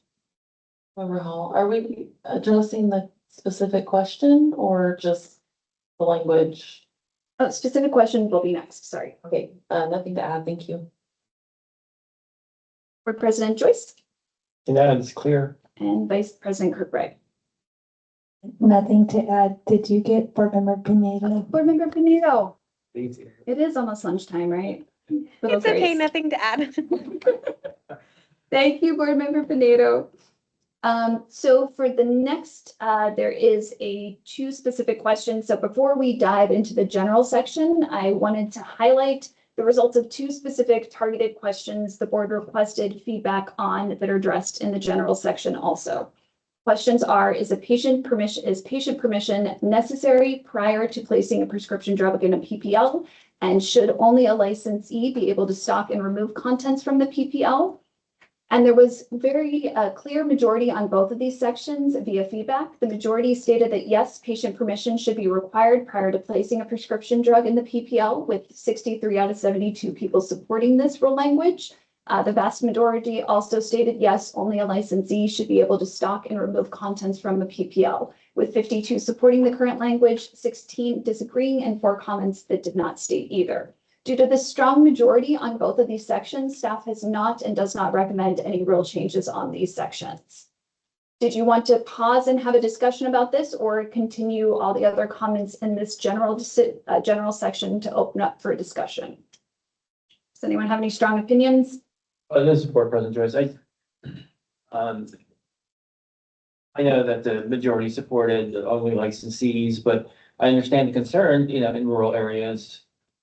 Member Hall, are we addressing the specific question or just the language? Oh, specific question will be next. Sorry. Okay, nothing to add, thank you. Board president Joyce And that is clear. and Vice President Kirkbride. Nothing to add. Did you get Board Member Pineda? Board Member Pinero, Easy. it is almost lunchtime, right? Little It's okay, grace. nothing to add. Thank you, Board Member Pinedo. So for the next, there is two specific questions. So before we dive into the general section, I wanted to highlight the results of two specific targeted questions the board requested feedback on that are addressed in the general section also. Questions are, is patient permission necessary prior to placing a prescription drug in a PPL? And should only a licensee be able to stock and remove contents from the PPL? And there was very clear majority on both of these sections via feedback. The majority stated that yes, patient permission should be required prior to placing a prescription drug in the PPL, with 63 out of 72 people supporting this rule language. The vast majority also stated yes, only a licensee should be able to stock and remove contents from a PPL, with 52 supporting the current language, 16 disagreeing, and 4 comments that did not state either. Due to the strong majority on both of these sections, staff has not and does not recommend any rule changes on these sections. Did you want to pause and have a discussion about this, or continue all the other comments in this general section to open up for discussion? Does anyone have any strong opinions? This is Board President Joyce. I know that the majority supported only licensees, but I understand the concern, in rural areas,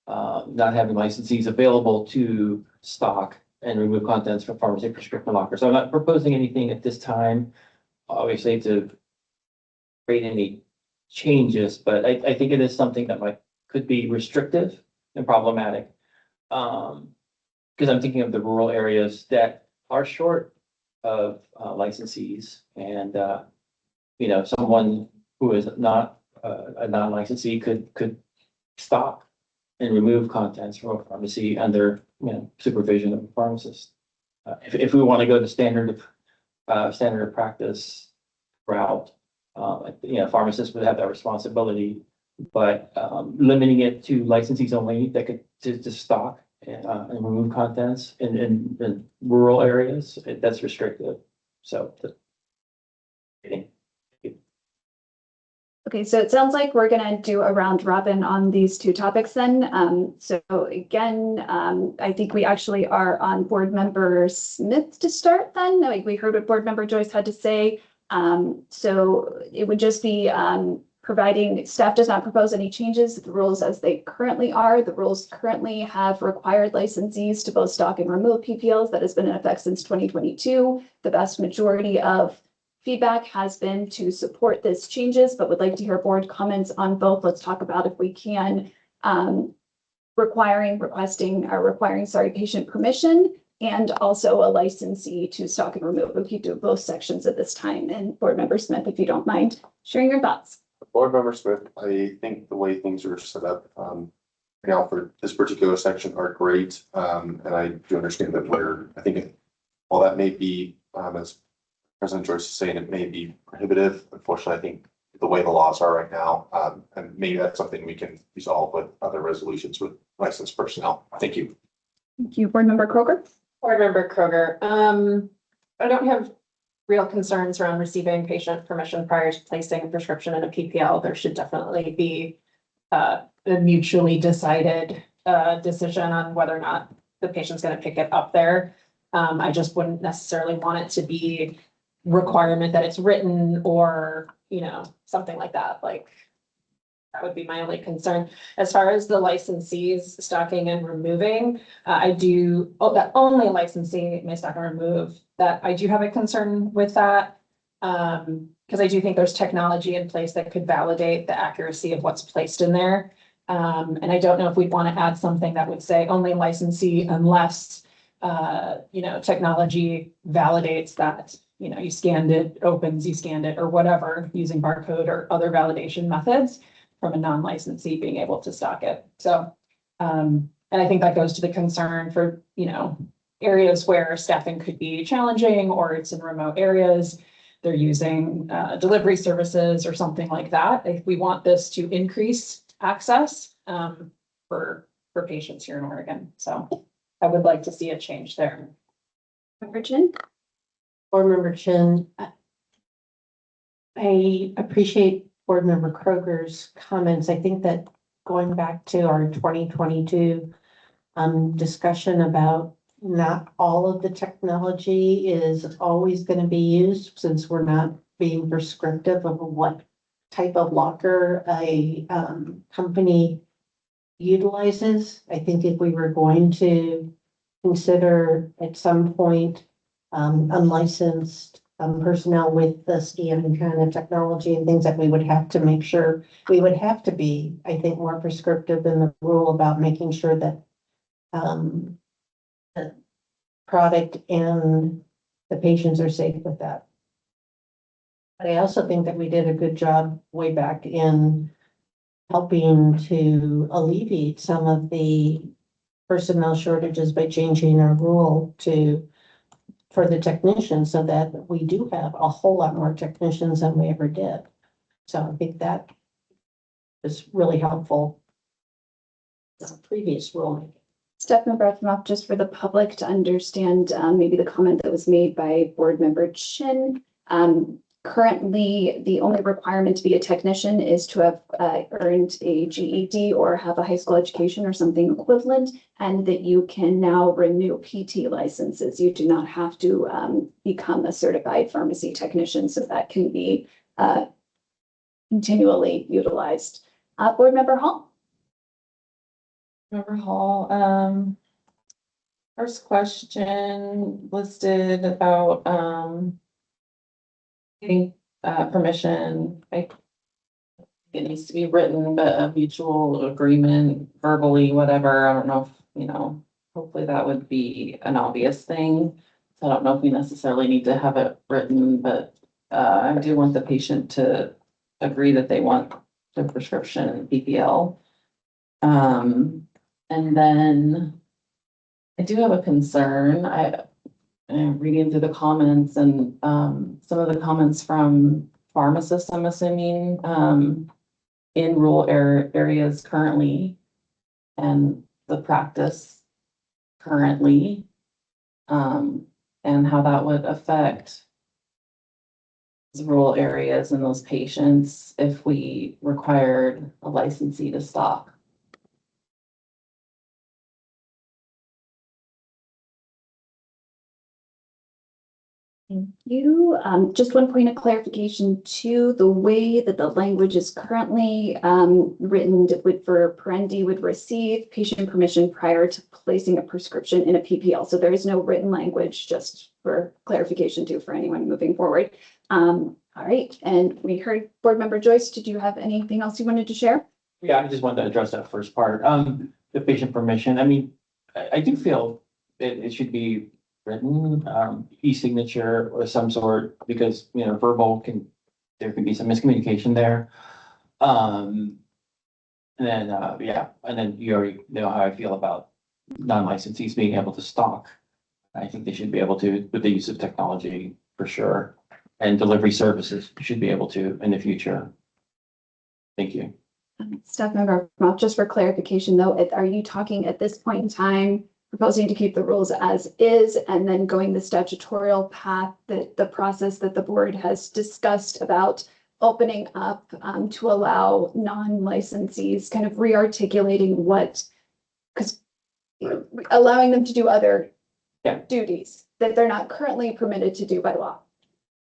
not having licensees available to stock and remove contents from pharmacy prescription lockers. So I'm not proposing anything at this time, obviously, to create any changes, but I think it is something that could be restrictive and problematic. Because I'm thinking of the rural areas that are short of licensees, and someone who is not a non-licensee could stock and remove contents from a pharmacy under supervision of a pharmacist. If we want to go the standard of practice route, pharmacists would have that responsibility, but limiting it to licensees only that could to stock and remove contents in rural areas, that's restrictive. So. Okay, so it sounds like we're gonna do a round robin on these two topics then. So again, I think we actually are on Board Member Smith to start then. Like, we heard what Board Member Joyce had to say. So it would just be providing staff does not propose any changes to the rules as they currently are. The rules currently have required licensees to both stock and remove PPLs. That has been in effect since 2022. The vast majority of feedback has been to support this changes, but would like to hear board comments on both. Let's talk about, if we can, requiring patient permission, and also a licensee to stock and remove. We keep doing both sections at this time. And Board Member Smith, if you don't mind sharing your thoughts. Board Member Smith, I think the way things are set up now for this particular section are great. And I do understand that I think while that may be, as President Joyce is saying, it may be prohibitive. Unfortunately, I think the way the laws are right now, and maybe that's something we can resolve with other resolutions with licensed personnel. Thank you. Thank you. Board Member Kroger. Board Member Kroger, I don't have real concerns around receiving patient permission prior to placing a prescription in a PPL. There should definitely be a mutually decided decision on whether or not the patient's going to pick it up there. I just wouldn't necessarily want it to be requirement that it's written or, something like that. Like, that would be my only concern. As far as the licensees stocking and removing, that only licensee may stock and remove, that I do have a concern with that. Because I do think there's technology in place that could validate the accuracy of what's placed in there. And I don't know if we'd want to add something that would say only licensee unless, technology validates that, you scanned it, opens, you scanned it, or whatever, using barcode or other validation methods from a non-licensee being able to stock it. So, and I think that goes to the concern for, areas where staffing could be challenging, or it's in remote areas, they're using delivery services or something like that. If we want this to increase access for patients here in Oregon. So I would like to see a change there. Member Chin. Board Member Chin, I appreciate Board Member Kroger's comments. I think that going back to our 2022 discussion about not all of the technology is always going to be used, since we're not being prescriptive of what type of locker a company utilizes. I think if we were going to consider at some point unlicensed personnel with the scan kind of technology and things, that we would have to make sure, we would have to be, I think, more prescriptive in the rule about making sure that the product and the patients are safe with that. But I also think that we did a good job way back in helping to alleviate some of the personnel shortages by changing our rule for the technicians, so that we do have a whole lot more technicians than we ever did. So I think that is really helpful. The previous rulemaking. Steph Member Effernoff, just for the public to understand, maybe the comment that was made by Board Member Chin. Currently, the only requirement to be a technician is to have earned a GED or have a high school education or something equivalent, and that you can now renew PT licenses. You do not have to become a certified pharmacy technician, so that can be continually utilized. Board Member Hall. Member Hall, first question listed about, getting, permission. It needs to be written, but a mutual agreement verbally, whatever. I don't know if, hopefully that would be an obvious thing. So I don't know if we necessarily need to have it written, but, I do want the patient to agree that they want the prescription PPL. And then I do have a concern. I'm reading through the comments and some of the comments from pharmacists, I'm assuming, in rural areas currently, and the practice currently, and how that would affect rural areas and those patients if we required a licensee to stock. Thank you. Just one point of clarification too, the way that the language is currently written for Parendi would receive patient permission prior to placing a prescription in a PPL. So there is no written language, just for clarification too, for anyone moving forward. All right, and we heard Board Member Joyce. Did you have anything else you wanted to share? Yeah, I just wanted to address that first part. The patient permission, I mean, I do feel it should be written, e-signature or some sort, because, verbal there can be some miscommunication there. And then, and then you already know how I feel about non-licensees being able to stock. I think they should be able to, with the use of technology, for sure. And delivery services should be able to in the future. Thank you. Staff Member, just for clarification though, are you talking at this point in time proposing to keep the rules as is and then going the statutorial path, that the process that the board has discussed about opening up to allow non-licensees, kind of re-articulating because allowing them to do other duties that they're not currently permitted to do by law?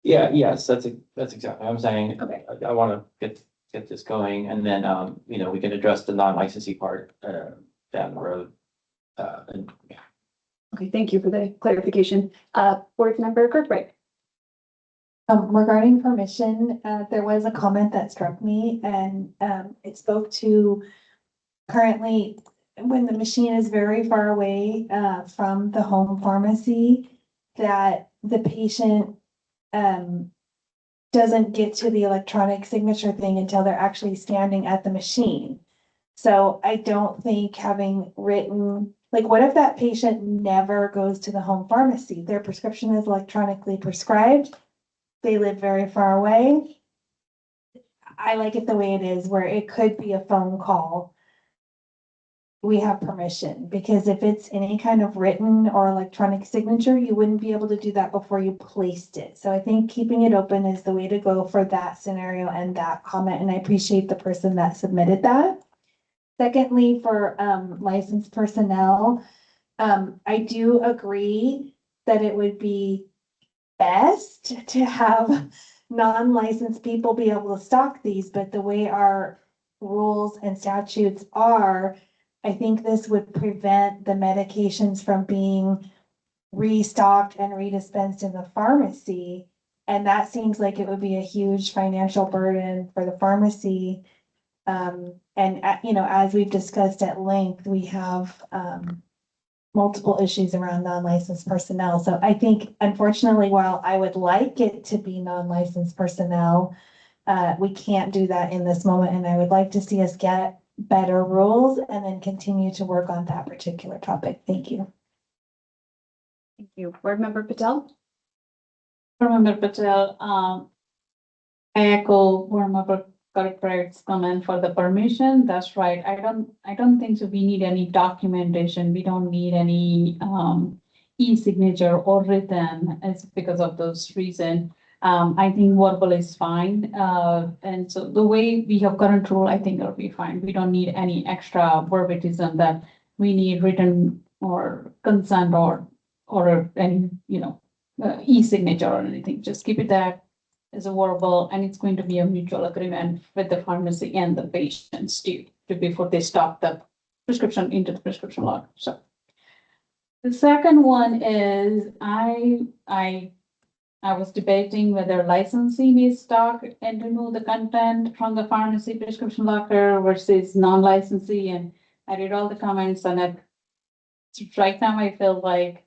Yes, that's exactly what I'm saying. Okay. I want to get this going, and then, we can address the non-licensee part down the road. Okay, thank you for the clarification. Board Member Kirkbride. Regarding permission, there was a comment that struck me, and it spoke to currently when the machine is very far away from the home pharmacy, that the patient doesn't get to the electronic signature thing until they're actually standing at the machine. So I don't think having written, like, what if that patient never goes to the home pharmacy? Their prescription is electronically prescribed. They live very far away. I like it the way it is, where it could be a phone call we have permission, because if it's any kind of written or electronic signature, you wouldn't be able to do that before you placed it. So I think keeping it open is the way to go for that scenario and that comment, and I appreciate the person that submitted that. Secondly, for licensed personnel, I do agree that it would be best to have non-licensed people be able to stock these, but the way our rules and statutes are, I think this would prevent the medications from being restocked and redispensed in the pharmacy. And that seems like it would be a huge financial burden for the pharmacy. You know, as we've discussed at length, we have, multiple issues around non-licensed personnel. So I think unfortunately, while I would like it to be non-licensed personnel, we can't do that in this moment, and I would like to see us get better rules and then continue to work on that particular topic. Thank you. Thank you. Board Member Patel? Remember Patel, I echo Board Member Kirkbride's comment for the permission. That's right. I don't think so. We need any documentation. We don't need any e-signature or written as because of those reasons. I think verbal is fine. And so the way we have current rule, I think it'll be fine. We don't need any extra verbatism that we need written or consent or any, you know, e-signature or anything. Just keep it that as a verbal, and it's going to be a mutual agreement with the pharmacy and the patients too, before they stop the prescription into the prescription log. So the second one is I was debating whether licensee may stock and remove the content from the pharmacy prescription locker versus non-licensee, and I read all the comments on it. Right now, I feel like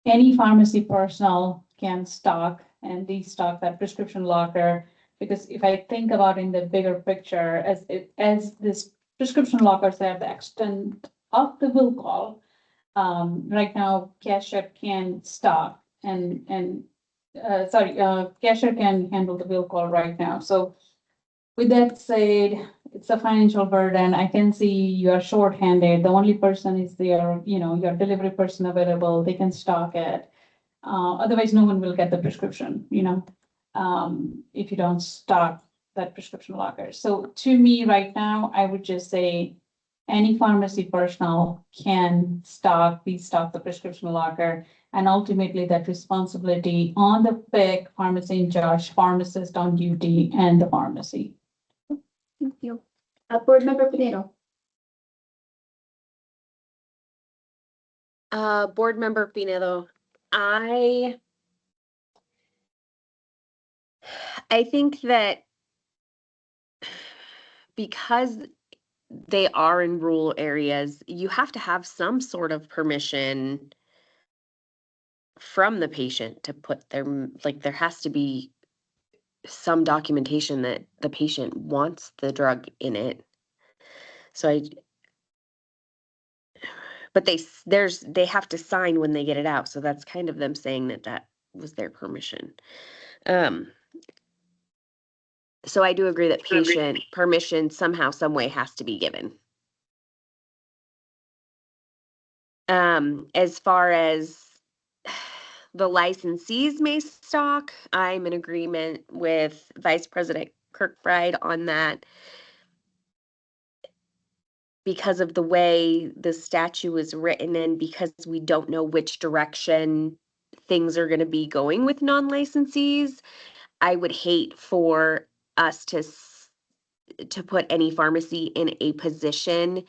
any pharmacy personnel can stock and destock that prescription locker, because if I think about in the bigger picture, as this prescription lockers are the extent of the will call, right now cashier can stock cashier can handle the bill call right now. So with that said, it's a financial burden. I can see you are shorthanded. The only person is there, you know, your delivery person available, they can stock it. Otherwise, no one will get the prescription, you know, if you don't stock that prescription locker. So to me right now, I would just say any pharmacy personnel can destock the prescription locker, and ultimately that responsibility on the PIC, pharmacy in charge, pharmacist on duty, and the pharmacy. Thank you. Board Member Pinero? Board Member Pinedo, I think that because they are in rural areas, you have to have some sort of permission from the patient to put their, like, there has to be some documentation that the patient wants the drug in it. So but they have to sign when they get it out. So that's kind of them saying that was their permission. So I do agree that patient permission somehow, some way has to be given. As far as the licensees may stock, I'm in agreement with Vice President Kirkbride on that. Because of the way the statute is written and because we don't know which direction things are going to be going with non-licensees, I would hate for us to put any pharmacy in a position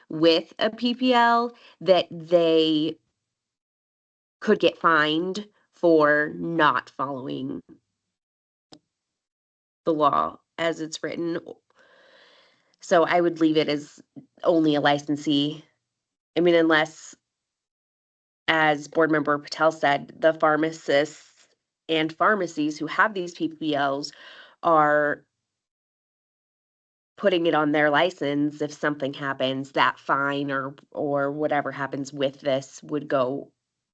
with a PPL that they could get fined for not following the law as it's written. So I would leave it as only a licensee. I mean, unless, as Board Member Patel said, the pharmacists and pharmacies who have these PPLs are putting it on their license. If something happens, that fine or whatever happens with this would go,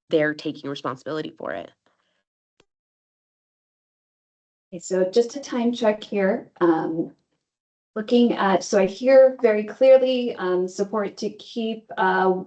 they're taking responsibility for it. Okay, so just a time check here. Looking at, so I hear very clearly, support to keep, one,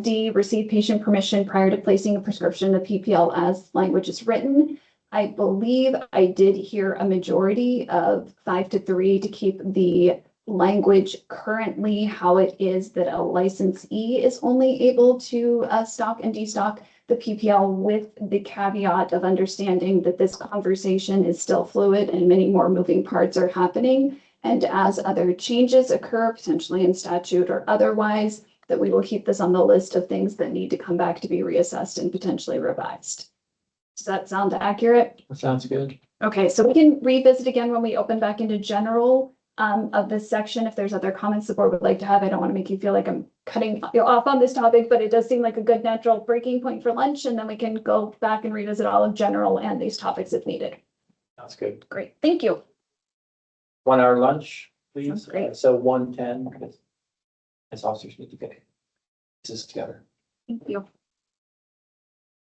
D, receive patient permission prior to placing a prescription, the PPL as language is written. I believe I did hear a majority of 5-3 to keep the language currently how it is that a licensee is only able to stock and destock the PPL, with the caveat of understanding that this conversation is still fluid and many more moving parts are happening. And as other changes occur, potentially in statute or otherwise, that we will keep this on the list of things that need to come back to be reassessed and potentially revised. Does that sound accurate? That sounds good. Okay, so we can revisit again when we open back into general of this section. If there's other comments the board would like to have, I don't want to make you feel like I'm cutting you off on this topic, but it does seem like a good natural breaking point for lunch, and then we can go back and revisit all of general and these topics if needed. Sounds good. Great, thank you. 1 hour lunch, please. Sounds great. So 1:10, because as officers need to get this together. Thank you.